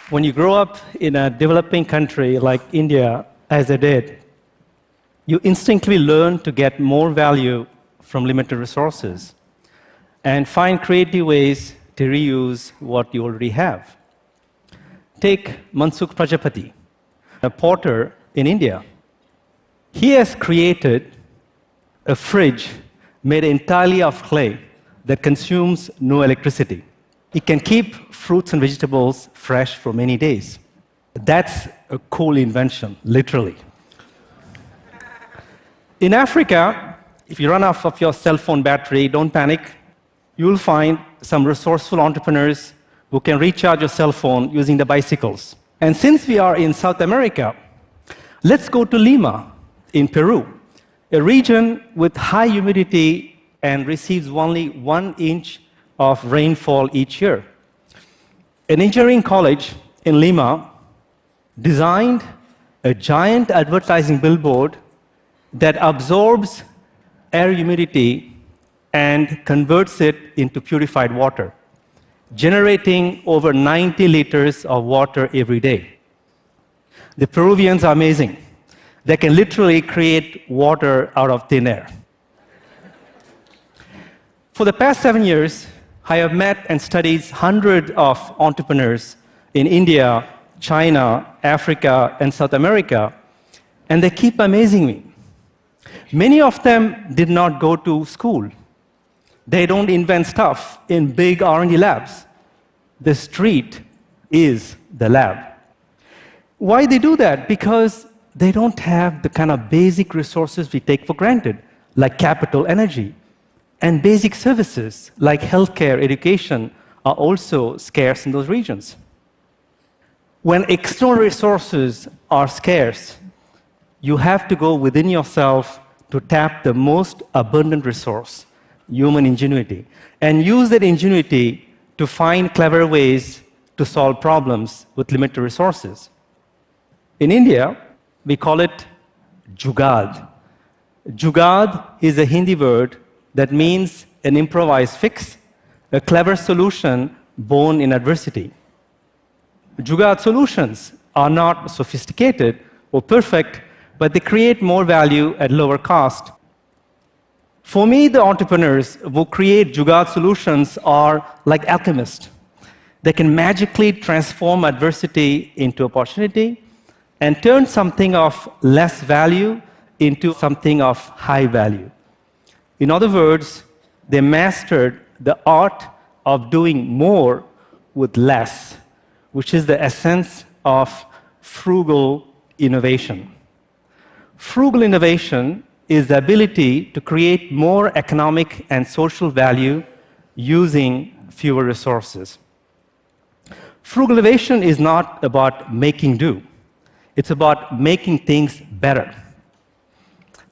When you grow up in a developing country like India, as I did, you instinctively learn to get more value from limited resources and find creative ways to reuse what you already have. Take Mansukh Prajapati, a potter in India. He has created a fridge made entirely of clay that consumes no electricity. It can keep fruits and vegetables fresh for many days. That's a cool invention, literally. In Africa, if you run off of your cell phone battery, don't panic. You'll find some resourceful entrepreneurs who can recharge your cell phone using the bicycles. And since we are in South America, let's go to Lima in Peru, a region with high humidity and receives only 1 inch of rainfall each year. An engineering college in Lima designed a giant advertising billboard that absorbs air humidity and converts it into purified water, generating over 90 liters of water every day. The Peruvians are amazing. They can literally create water out of thin air. For the past 7 years, I have met and studied hundreds of entrepreneurs in India, China, Africa, and South America, and they keep amazing me. Many of them did not go to school. They don't invent stuff in big R&D labs. The street is the lab. Why they do that? Because they don't have the kind of basic resources we take for granted, like capital, energy. And basic services like healthcare, education are also scarce in those regions. When external resources are scarce, you have to go within yourself to tap the most abundant resource, human ingenuity, and use that ingenuity to find clever ways to solve problems with limited resources. In India, we call it jugaad. Jugaad is a Hindi word that means an improvised fix, a clever solution born in adversity. Jugaad solutions are not sophisticated or perfect, but they create more value at lower cost. For me, the entrepreneurs who create jugaad solutions are like alchemists. They can magically transform adversity into opportunity and turn something of less value into something of high value. In other words, they mastered the art of doing more with less, which is the essence of frugal innovation. Frugal innovation is the ability to create more economic and social value using fewer resources. Frugal innovation is not about making do. It's about making things better.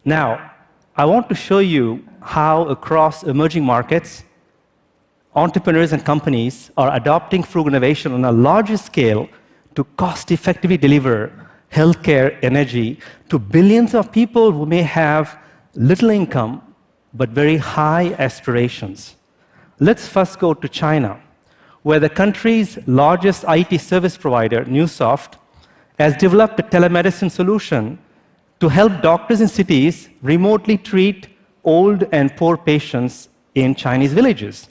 Now, I want to show you how across emerging markets, entrepreneurs and companies are adopting frugal innovation on a larger scale to cost-effectively deliver healthcare, energy to billions of people who may have little income but very high aspirations. Let's first go to China, where the country's largest IT service provider, Newsoft, has developed a telemedicine solution to help doctors in cities remotely treat old and poor patients in Chinese villages.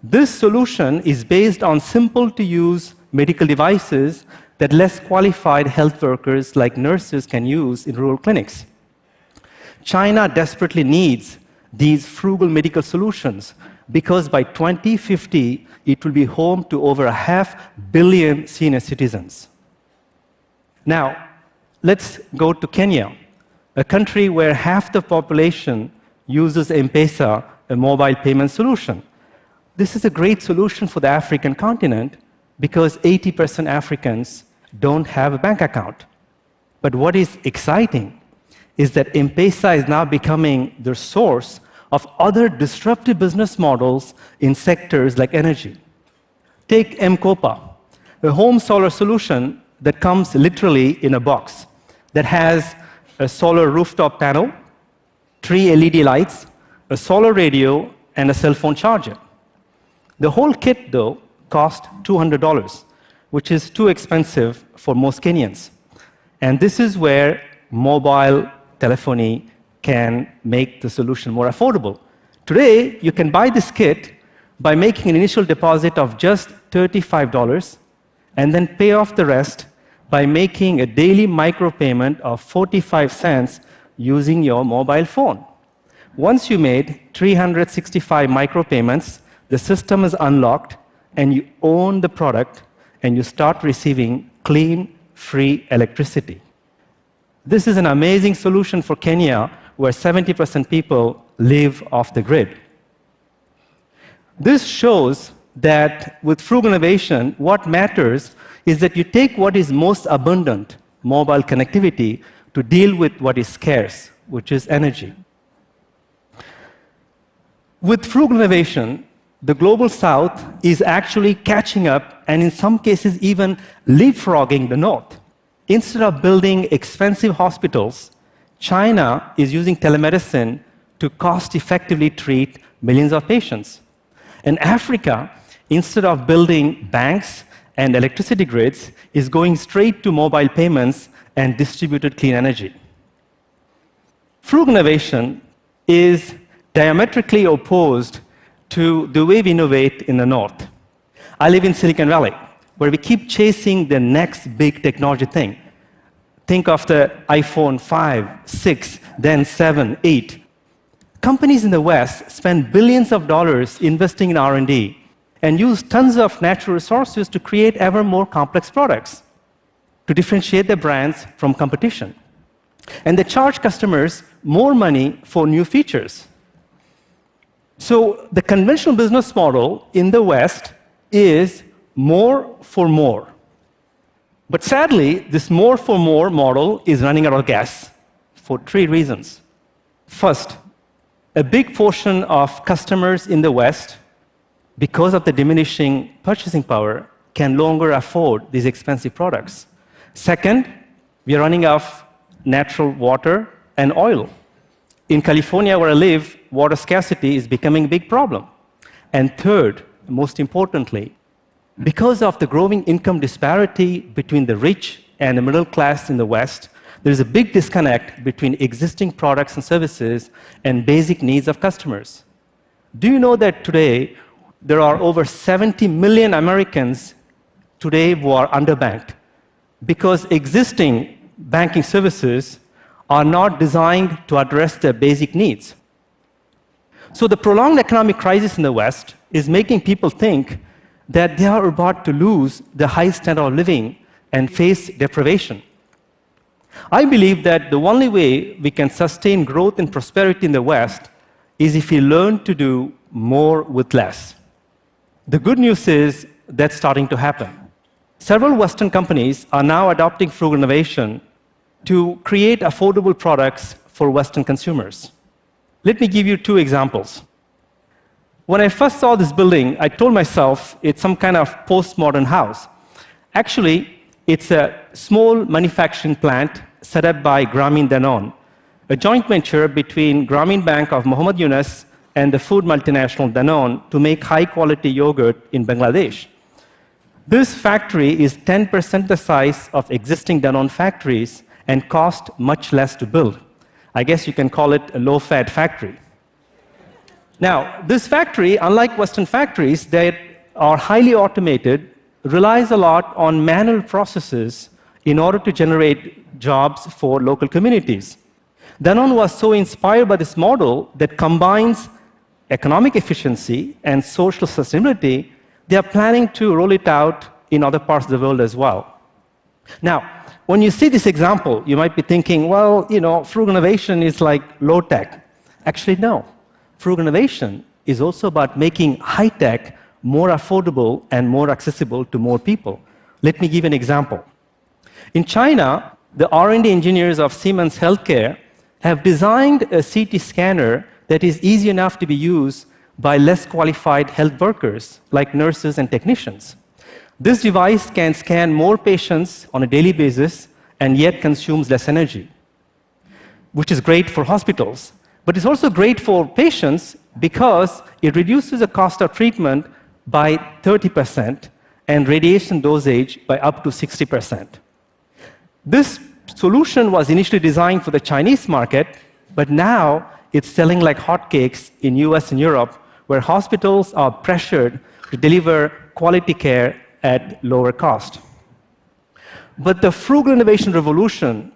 This solution is based on simple-to-use medical devices that less qualified health workers like nurses can use in rural clinics. China desperately needs these frugal medical solutions because by 2050, it will be home to over 500 million senior citizens. Now, let's go to Kenya, a country where half the population uses M-Pesa, a mobile payment solution. This is a great solution for the African continent because 80% Africans don't have a bank account. But what is exciting is that M-Pesa is now becoming the source of other disruptive business models in sectors like energy. Take M-Kopa, a home solar solution that comes literally in a box that has a solar rooftop panel, 3 LED lights, a solar radio, and a cell phone charger. The whole kit, though, cost $200. which is too expensive for most Kenyans. And this is where mobile telephony can make the solution more affordable. Today, you can buy this kit by making an initial deposit of just $35 and then pay off the rest by making a daily micropayment of 45 cents using your mobile phone. Once you made 365 micropayments, the system is unlocked and you own the product and you start receiving clean, free electricity. This is an amazing solution for Kenya, where 70% people live off the grid. This shows that with frugal innovation, what matters is that you take what is most abundant, mobile connectivity, to deal with what is scarce, which is energy. With frugal innovation, the global south is actually catching up and in some cases even leapfrogging the north. Instead of building expensive hospitals, China is using telemedicine to cost-effectively treat millions of patients. And Africa, instead of building banks and electricity grids, is going straight to mobile payments and distributed clean energy. Frugal innovation is diametrically opposed to the way we innovate in the north. I live in Silicon Valley, where we keep chasing the next big technology thing. Think of the iPhone 5, 6, then 7, 8. Companies in the West spend billions of dollars investing in R&D and use tons of natural resources to create ever more complex products to differentiate their brands from competition. And they charge customers more money for new features. So the conventional business model in the West is more for more. But sadly, this more for more model is running out of gas for 3 reasons. First, a big portion of customers in the West, because of the diminishing purchasing power, can no longer afford these expensive products. Second, we are running out of natural water and oil. In California, where I live, water scarcity is becoming a big problem. And third, most importantly, because of the growing income disparity between the rich and the middle class in the West, there is a big disconnect between existing products and services and basic needs of customers. Do you know that today there are over 70 million Americans today who are underbanked because existing banking services are not designed to address their basic needs? So the prolonged economic crisis in the West is making people think that they are about to lose the high standard of living and face deprivation. I believe that the only way we can sustain growth and prosperity in the West is if we learn to do more with less. The good news is that's starting to happen. Several Western companies are now adopting frugal innovation to create affordable products for Western consumers. Let me give you 2 examples. When I first saw this building, I told myself it's some kind of postmodern house. Actually, it's a small manufacturing plant set up by Grameen Danone, a joint venture between Grameen Bank of Muhammad Yunus and the food multinational Danone to make high-quality yogurt in Bangladesh. This factory is 10% the size of existing Danone factories and cost much less to build. I guess you can call it a low-fat factory. Now, this factory, unlike Western factories that are highly automated, relies a lot on manual processes in order to generate jobs for local communities. Danone was so inspired by this model that combines economic efficiency and social sustainability. They are planning to roll it out in other parts of the world as well. Now, when you see this example, you might be thinking, well, frugal innovation is like low tech. Actually, no. Frugal innovation is also about making high-tech more affordable and more accessible to more people. Let me give an example. In China, the R&D engineers of Siemens Healthcare have designed a CT scanner that is easy enough to be used by less qualified health workers, like nurses and technicians. This device can scan more patients on a daily basis and yet consumes less energy, which is great for hospitals. But it's also great for patients because it reduces the cost of treatment by 30%, and radiation dosage by up to 60%. This solution was initially designed for the Chinese market, but now it's selling like hotcakes in US and Europe, where hospitals are pressured to deliver quality care at lower cost. But the frugal innovation revolution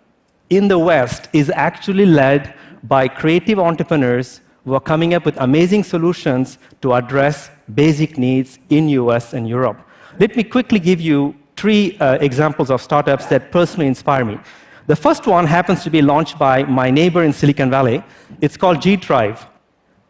in the West is actually led by creative entrepreneurs who are coming up with amazing solutions to address basic needs in US and Europe. Let me quickly give you three examples of startups that personally inspire me. The first one happens to be launched by my neighbor in Silicon Valley. It's called G-Drive.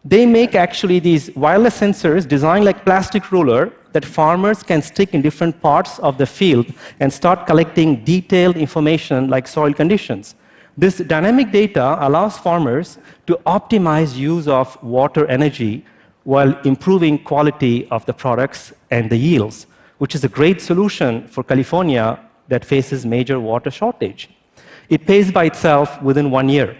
They make actually these wireless sensors designed like plastic ruler that farmers can stick in different parts of the field and start collecting detailed information like soil conditions. This dynamic data allows farmers to optimize use of water energy while improving quality of the products and the yields, which is a great solution for California that faces major water shortage. It pays by itself within 1 year.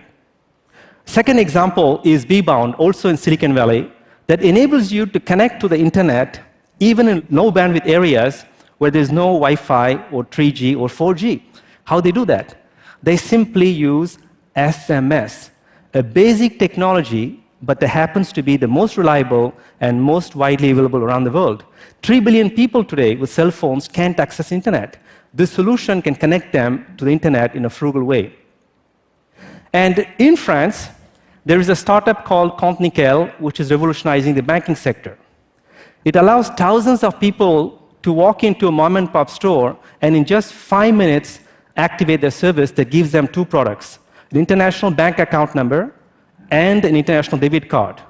Second example is B-Bound, also in Silicon Valley, that enables you to connect to the internet even in low bandwidth areas where there's no Wi-Fi or 3G or 4G. How they do that? They simply use SMS, a basic technology, but that happens to be the most reliable and most widely available around the world. 3 billion people today with cell phones can't access internet. This solution can connect them to the internet in a frugal way. And in France, there is a startup called Compte Nickel, which is revolutionizing the banking sector. It allows thousands of people to walk into a mom-and-pop store and in just 5 minutes activate their service that gives them two products, an international bank account number and an international debit card.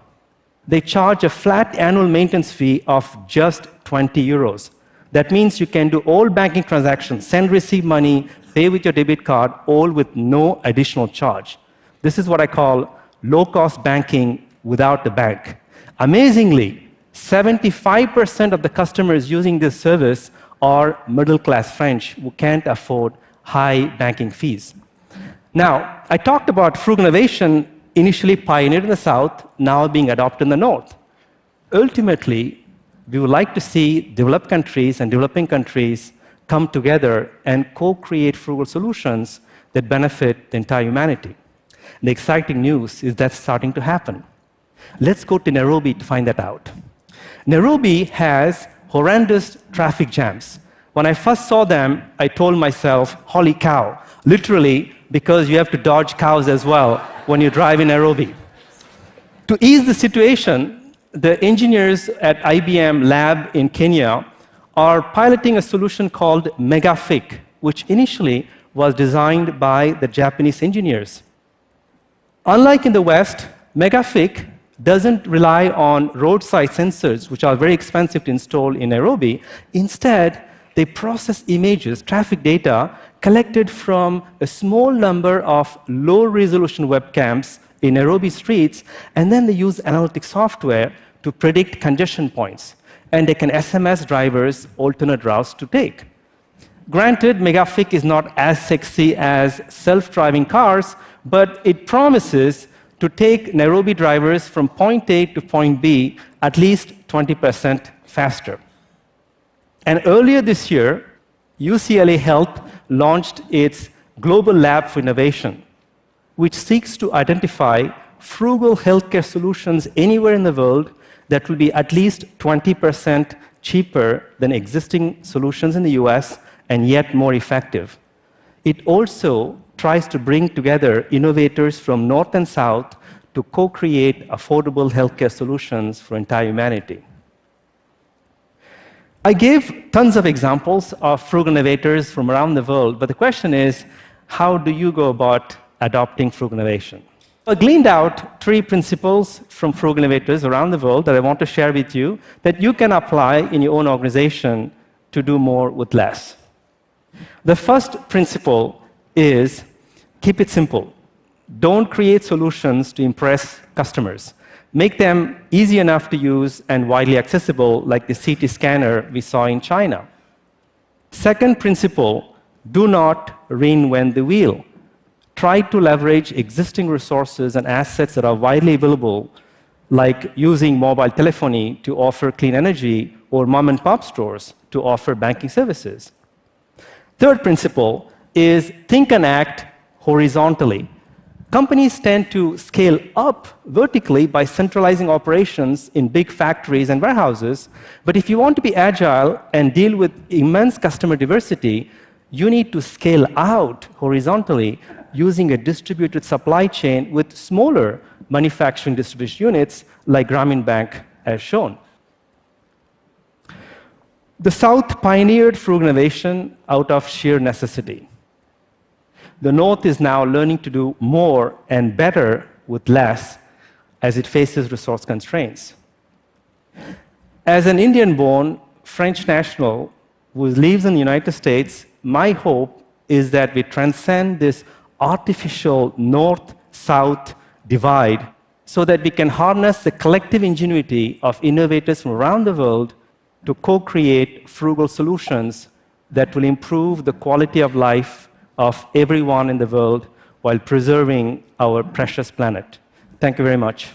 They charge a flat annual maintenance fee of just 20 euros. That means you can do all banking transactions, send, receive money, pay with your debit card, all with no additional charge. This is what I call low-cost banking without the bank. Amazingly, 75% of the customers using this service are middle-class French who can't afford high banking fees. Now, I talked about frugal innovation initially pioneered in the South, now being adopted in the North. Ultimately, we would like to see developed countries and developing countries come together and co-create frugal solutions that benefit the entire humanity. The exciting news is that's starting to happen. Let's go to Nairobi to find that out. Nairobi has horrendous traffic jams. When I first saw them, I told myself, holy cow, literally, because you have to dodge cows as well when you drive in Nairobi. To ease the situation, the engineers at IBM lab in Kenya are piloting a solution called MegaFic, which initially was designed by the Japanese engineers. Unlike in the West, MegaFic doesn't rely on roadside sensors, which are very expensive to install in Nairobi. Instead, they process images, traffic data, collected from a small number of low-resolution webcams in Nairobi streets, and then they use analytic software to predict congestion points. And they can SMS drivers alternate routes to take. Granted, MegaFic is not as sexy as self-driving cars, but it promises to take Nairobi drivers from point A to point B at least 20% faster. And earlier this year, UCLA Health launched its Global Lab for Innovation, which seeks to identify frugal healthcare solutions anywhere in the world that will be at least 20% cheaper than existing solutions in the US and yet more effective. It also tries to bring together innovators from North and South to co-create affordable healthcare solutions for entire humanity. I gave tons of examples of frugal innovators from around the world, but the question is, how do you go about adopting frugal innovation? I gleaned out 3 principles from frugal innovators around the world that I want to share with you that you can apply in your own organization to do more with less. The first principle is keep it simple. Don't create solutions to impress customers. Make them easy enough to use and widely accessible, like the CT scanner we saw in China. Second principle, do not reinvent the wheel. Try to leverage existing resources and assets that are widely available, like using mobile telephony to offer clean energy or mom-and-pop stores to offer banking services. Third principle is think and act horizontally. Companies tend to scale up vertically by centralizing operations in big factories and warehouses, but if you want to be agile and deal with immense customer diversity, you need to scale out horizontally using a distributed supply chain with smaller manufacturing distribution units like Grameen Bank as shown. The South pioneered frugal innovation out of sheer necessity. The North is now learning to do more and better with less as it faces resource constraints. As an Indian-born French national who lives in the United States, my hope is that we transcend this artificial North-South divide so that we can harness the collective ingenuity of innovators from around the world to co-create frugal solutions that will improve the quality of life of everyone in the world while preserving our precious planet. Thank you very much.